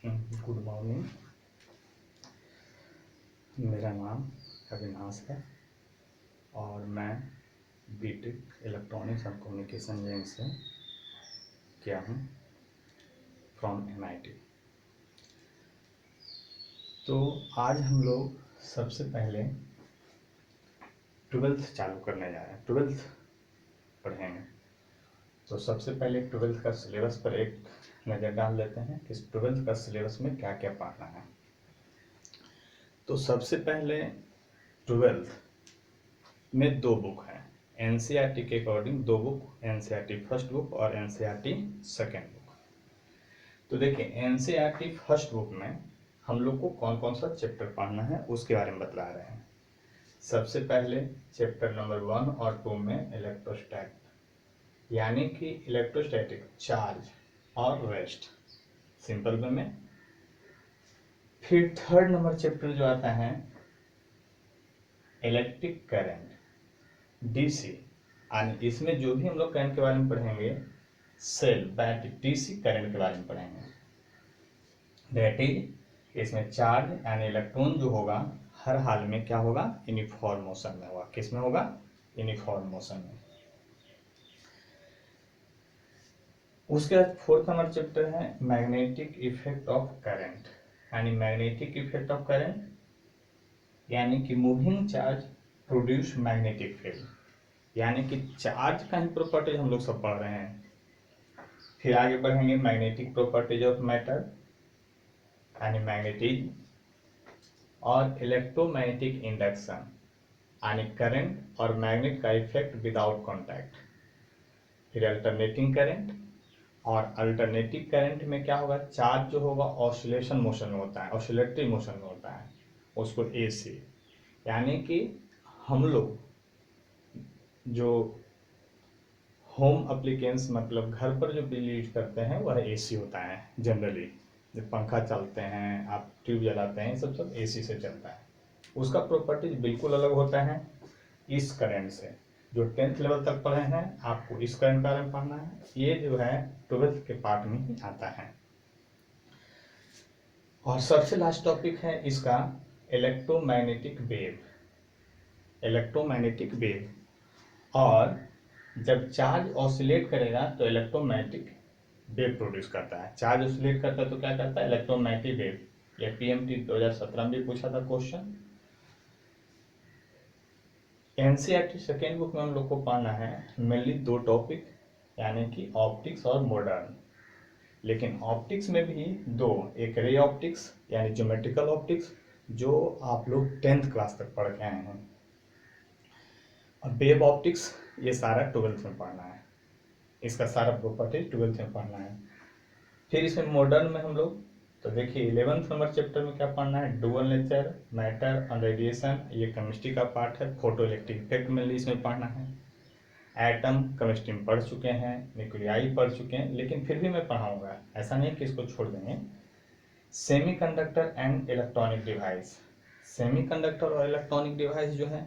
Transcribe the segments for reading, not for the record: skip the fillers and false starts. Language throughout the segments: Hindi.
Good morning. मेरा नाम अविनाश है और मैं BTech electronics and communication engineering से किया हूँ फ्रॉम MIT। तो आज हम लोग सबसे पहले 12th चालू करने जा रहे हैं, 12th पढ़ेंगे। तो सबसे पहले 12th का सिलेबस पर एक नज़र डाल लेते हैं कि 12th का सिलेबस में क्या क्या पढ़ना है। तो सबसे पहले 12th में 2 बुक हैं NCERT के according, 2 book, NCERT first book और NCERT सेकेंड बुक। तो देखिए NCERT फर्स्ट बुक में हम लोग को कौन कौन सा चैप्टर पढ़ना है उसके बारे में बतला रहे हैं। सबसे पहले चैप्टर नंबर 1 और 2 में इलेक्ट्रोस्टैट, यानी कि इलेक्ट्रोस्टैटिक चार्ज और रेस्ट, सिंपल वे में। फिर थर्ड नंबर चैप्टर जो आता है इलेक्ट्रिक करंट, DC, यानी इसमें जो भी हम लोग करंट के बारे में पढ़ेंगे, सेल, बैटरी, DC करंट के बारे में पढ़ेंगे। दैट इज, इसमें चार्ज यानी इलेक्ट्रॉन जो होगा हर हाल में क्या होगा, यूनिफॉर्म मोशन में होगा। किस में होगा? यूनिफॉर्म मोशन में। उसके बाद फोर्थ नंबर चैप्टर है मैग्नेटिक इफेक्ट ऑफ करंट, यानी मैग्नेटिक इफेक्ट ऑफ करंट यानी कि moving charge produce magnetic field, यानी कि चार्ज का ही प्रॉपर्टीज हम लोग सब पढ़ रहे हैं। फिर आगे बढ़ेंगे मैग्नेटिक प्रॉपर्टीज ऑफ मैटर यानी मैग्नेटिज्म, और इलेक्ट्रोमैग्नेटिक इंडक्शन यानी करंट और मैग्नेट का इफेक्ट विदाउट कॉन्टैक्ट। फिर अल्टरनेटिंग करंट, और अल्टरनेटिव करंट में क्या होगा, चार्ज जो होगा ऑसिलेशन मोशन में होता है, ऑसिलेटरी मोशन में होता है, उसको AC, यानी कि हम लोग जो होम एप्लीकेंस मतलब घर पर जो बिजली यूज करते हैं वह AC होता है। जनरली जब पंखा चलते हैं, आप ट्यूब जलाते हैं, सब AC से चलता है। उसका प्रॉपर्टीज बिल्कुल अलग होता है इस करंट से। जो 10th लेवल तक पढ़े हैं आपको इस करंट के बारे में पढ़ना है, ये जो है 12th के पार्ट में ही आता है। और सबसे लास्ट टॉपिक है इसका इलेक्ट्रोमैग्नेटिक वेव, इलेक्ट्रोमैग्नेटिक वेव। और जब चार्ज ऑसिलेट करेगा तो इलेक्ट्रोमैग्नेटिक वेव प्रोड्यूस करता है। चार्ज ऑसिलेट करता है तो क्या करता है, इलेक्ट्रोमैग्नेटिक वेव। यह PMT 2017 में भी पूछा था क्वेश्चन। NCERT सेकेंड बुक में हम लोग को पढ़ना है मेनली 2 टॉपिक, यानी कि ऑप्टिक्स और मॉडर्न। लेकिन ऑप्टिक्स में भी 2, एक रे ऑप्टिक्स यानी ज्योमेट्रिकल ऑप्टिक्स जो आप लोग 10th क्लास तक पढ़ के आए हैं, और वेव ऑप्टिक्स ये सारा 12th में पढ़ना है। इसका सारा प्रॉपर्टी 12th में पढ़ना है। फिर इसमें मॉडर्न में हम लोग, तो देखिए 11th नंबर चैप्टर में क्या पढ़ना है, डुअल नेचर, मैटर और रेडिएशन, ये केमिस्ट्री का पार्ट है। फोटो इलेक्ट्रिक इफेक्ट मेनली इसमें पढ़ना है। एटम केमिस्ट्री में पढ़ चुके हैं, न्यूक्लियाई पढ़ चुके हैं, लेकिन फिर भी मैं पढ़ाऊंगा, ऐसा नहीं कि इसको छोड़ देंगे। Semiconductor and electronic device, semiconductor और इलेक्ट्रॉनिक डिवाइस जो है,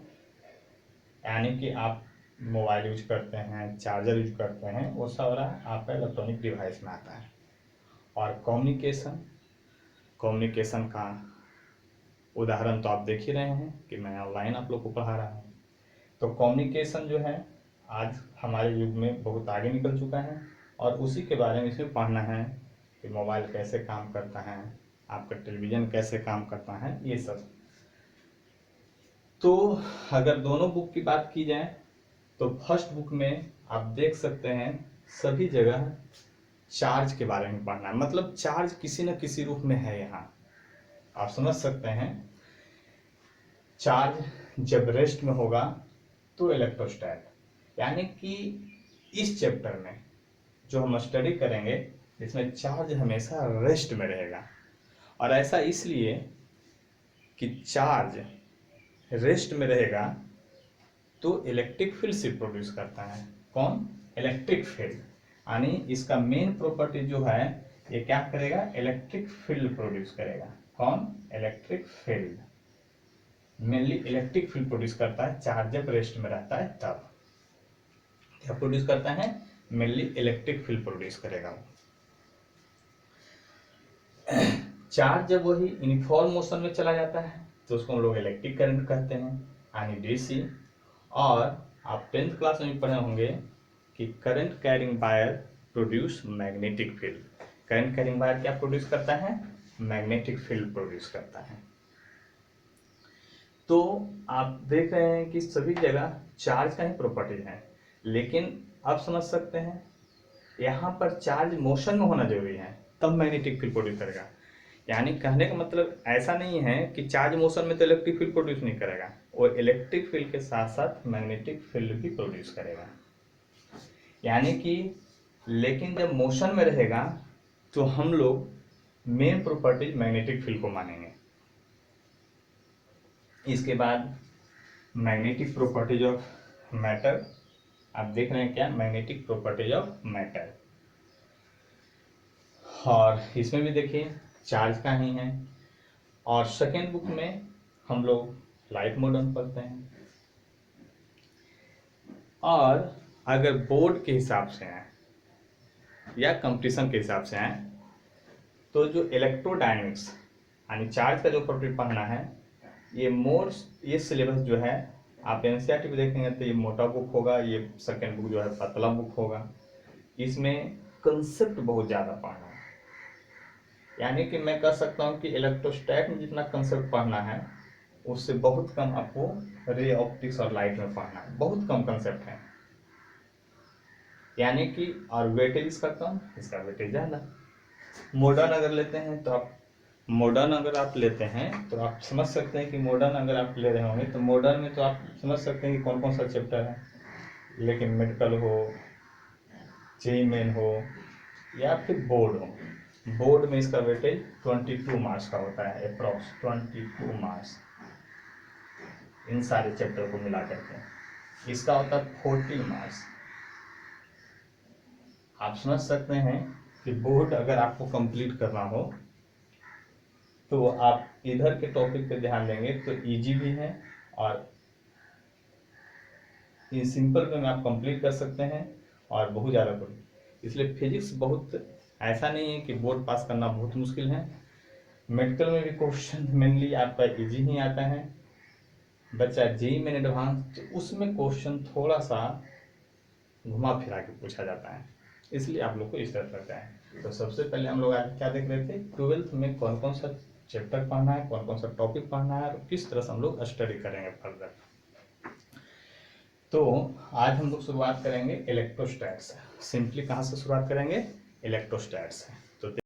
यानी कि आप मोबाइल यूज करते हैं, चार्जर यूज करते हैं, वो सारा आपका इलेक्ट्रॉनिक डिवाइस में आता है। और कम्युनिकेशन, कम्युनिकेशन का उदाहरण तो आप देख ही रहे हैं कि मैं ऑनलाइन आप लोग को पढ़ा रहा हूँ। तो कम्युनिकेशन जो है आज हमारे युग में बहुत आगे निकल चुका है, और उसी के बारे में इसमें पढ़ना है कि मोबाइल कैसे काम करता है, आपका टेलीविज़न कैसे काम करता है, ये सब। तो अगर दोनों बुक की बात की जाए तो फर्स्ट बुक में आप देख सकते हैं सभी जगह चार्ज के बारे में पढ़ना है, मतलब चार्ज किसी न किसी रूप में है यहाँ, आप समझ सकते हैं। चार्ज जब रेस्ट में होगा तो इलेक्ट्रोस्टैट, यानी कि इस चैप्टर में जो हम स्टडी करेंगे इसमें चार्ज हमेशा रेस्ट में रहेगा। और ऐसा इसलिए कि चार्ज रेस्ट में रहेगा तो इलेक्ट्रिक फील्ड से प्रोड्यूस करता है। कौन? इलेक्ट्रिक फील्ड, यानी इसका मेन प्रॉपर्टी जो है ये क्या करेगा, इलेक्ट्रिक फील्ड प्रोड्यूस करेगा। कौन? Electric field, mainly electric field produce करता है चार्ज जब रेस्ट में रहता है तब। क्या प्रोड्यूस करता है? मेनली इलेक्ट्रिक फील्ड प्रोड्यूस करेगा। चार्ज जब वही यूनिफॉर्म मोशन में चला जाता है तो उसको हम लोग इलेक्ट्रिक करंट कहते हैं, यानी डीसी। और आप 10th क्लास में भी पढ़े होंगे कि current carrying wire produce magnetic field. Current carrying wire क्या प्रोड्यूस करता है? मैग्नेटिक फील्ड प्रोड्यूस करता है। तो आप देख रहे हैं कि सभी जगह चार्ज का ही प्रॉपर्टीज है, लेकिन आप समझ सकते हैं यहाँ पर चार्ज मोशन में होना जरूरी है, तब मैग्नेटिक फील्ड प्रोड्यूस करेगा। यानी कहने का मतलब ऐसा नहीं है कि चार्ज मोशन में तो इलेक्ट्रिक फील्ड प्रोड्यूस नहीं करेगा, वो इलेक्ट्रिक फील्ड के साथ साथ मैग्नेटिक फील्ड भी प्रोड्यूस करेगा। यानी कि लेकिन जब मोशन में रहेगा तो हम लोग मेन प्रॉपर्टीज मैग्नेटिक फील्ड को मानेंगे। इसके बाद मैग्नेटिक प्रॉपर्टीज ऑफ मैटर, आप देख रहे हैं क्या? Magnetic properties of matter. और इसमें भी देखिए चार्ज का ही है। और सेकेंड बुक में हम लोग लाइट मॉडर्न पढ़ते हैं। और अगर बोर्ड के हिसाब से हैं या कंपटीशन के हिसाब से हैं तो जो इलेक्ट्रोडायनेमिक्स यानी चार्ज का जो प्रॉपर्टी पढ़ना है, ये सिलेबस जो है आप एनसीईआरटी में देखेंगे तो ये मोटा बुक होगा, ये सेकेंड बुक जो है पतला बुक होगा। इसमें कंसेप्ट बहुत ज़्यादा पढ़ना है। यानी कि मैं कह सकता हूँ कि इलेक्ट्रोस्टैट में जितना कंसेप्ट पढ़ना है उससे बहुत कम आपको रे ऑप्टिक्स और लाइट में पढ़ना है, बहुत कम कंसेप्ट है। यानी कि और वेटेज इसका कम, इसका वेटेज ज़्यादा। मॉडर्न अगर लेते हैं तो आप समझ सकते हैं कि मॉडर्न अगर आप ले रहे होंगे तो मॉडर्न में तो आप समझ सकते हैं कि कौन कौन सा चैप्टर है। लेकिन मेडिकल हो, जेईई मेन हो या फिर बोर्ड हो, बोर्ड में इसका वेटेज 22 मार्क्स का होता है, अप्रॉक्स 22 मार्क्स इन सारे चैप्टर को मिला करके। इसका होता है 40 मार्क्स। आप समझ सकते हैं कि बोर्ड अगर आपको कंप्लीट करना हो तो आप इधर के टॉपिक पे ध्यान देंगे तो इजी भी है और ये सिंपल वे में आप कंप्लीट कर सकते हैं और बहुत ज़्यादा पढ़ें। इसलिए फिजिक्स बहुत ऐसा नहीं है कि बोर्ड पास करना बहुत मुश्किल है। मेडिकल में भी क्वेश्चन मेनली आपका इजी ही आता है। बच्चा जेईई में एडवांस तो उसमें क्वेश्चन थोड़ा सा घुमा फिरा के पूछा जाता है, इसलिए आप लोग को इस तरह लगता है। तो सबसे पहले हम लोग आज क्या देख रहे थे, 12th में कौन कौन सा चैप्टर पढ़ना है, कौन कौन सा टॉपिक पढ़ना है और किस तरह से हम लोग स्टडी करेंगे फर्दर। तो आज हम लोग शुरुआत करेंगे इलेक्ट्रोस्टैट से। सिंपली कहाँ से शुरुआत करेंगे? इलेक्ट्रोस्टैट से। तो